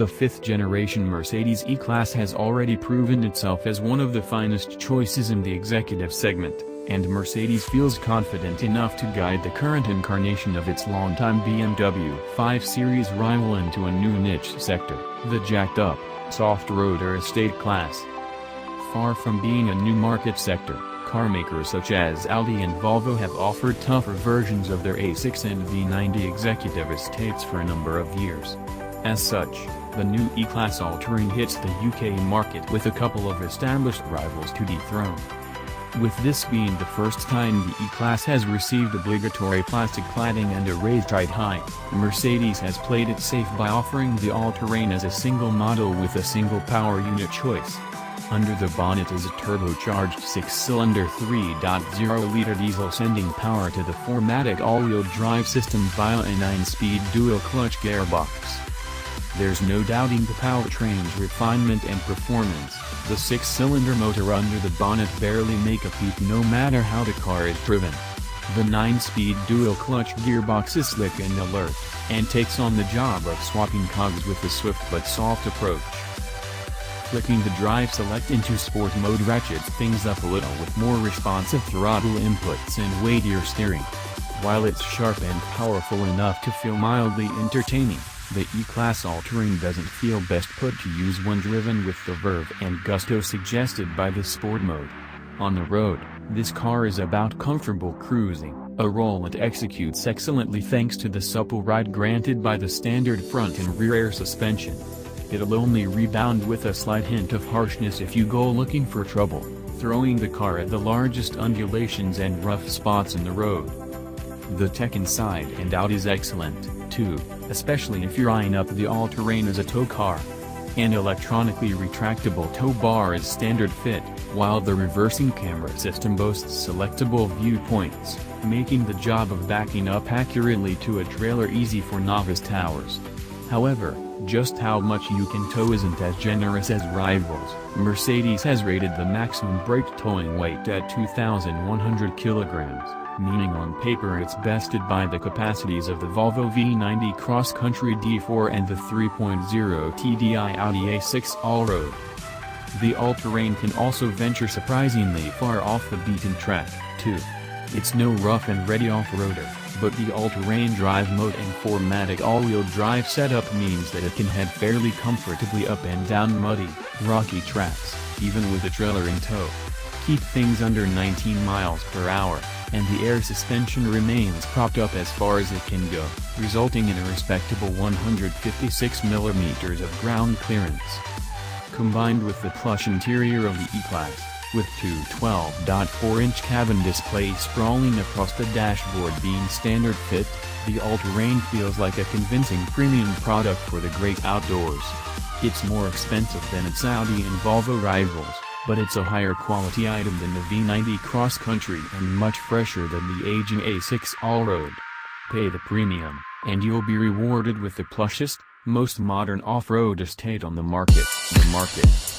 The fifth-generation Mercedes E-Class has already proven itself as one of the finest choices in the executive segment, and Mercedes feels confident enough to guide the current incarnation of its longtime BMW 5 Series rival into a new niche sector, the jacked-up, soft-roader estate class. Far from being a new market sector, carmakers such as Audi and Volvo have offered tougher versions of their A6 and V90 executive estates for a number of years. As such, the new E-Class all-terrain hits the UK market with a couple of established rivals to dethrone. With this being the first time the E-Class has received obligatory plastic cladding and a raised ride height, Mercedes has played it safe by offering the all-terrain as a single model with a single power unit choice. Under the bonnet is a turbocharged 6-cylinder 3.0-liter diesel sending power to the 4MATIC all-wheel drive system via a 9-speed dual-clutch gearbox. There's no doubting the powertrain's refinement and performance. The 6-cylinder motor under the bonnet barely make a peep no matter how the car is driven. The 9-speed dual-clutch gearbox is slick and alert, and takes on the job of swapping cogs with a swift but soft approach. Flicking the drive select into sport mode ratchets things up a little with more responsive throttle inputs and weightier steering. While it's sharp and powerful enough to feel mildly entertaining, the E-Class all-terrain doesn't feel best put to use when driven with the verve and gusto suggested by the sport mode. On the road, this car is about comfortable cruising, a role it executes excellently thanks to the supple ride granted by the standard front and rear air suspension. It'll only rebound with a slight hint of harshness if you go looking for trouble, throwing the car at the largest undulations and rough spots in the road. The tech inside and out is excellent, too, especially if you're eyeing up the all-terrain as a tow car. An electronically retractable tow bar is standard fit, while the reversing camera system boasts selectable viewpoints, making the job of backing up accurately to a trailer easy for novice towers. However, just how much you can tow isn't as generous as rivals. Mercedes has rated the maximum brake towing weight at 2,100 kilograms. Meaning on paper it's bested by the capacities of the Volvo V90 cross-country D4 and the 3.0 TDI Audi A6 Allroad. The all-terrain can also venture surprisingly far off the beaten track, too. It's no rough-and-ready off-roader, but the all-terrain drive mode and 4MATIC all-wheel drive setup means that it can head fairly comfortably up and down muddy, rocky tracks, even with a trailer in tow. Keep things under 19 miles per hour, and the air suspension remains propped up as far as it can go, resulting in a respectable 156 mm of ground clearance. Combined with the plush interior of the E-Class, with two 12.4-inch cabin displays sprawling across the dashboard being standard fit, the all-terrain feels like a convincing premium product for the great outdoors. It's more expensive than its Audi and Volvo rivals, but it's a higher quality item than the V90 Cross Country and much fresher than the aging A6 Allroad. Pay the premium, and you'll be rewarded with the plushest, most modern off-road estate on the market. The market.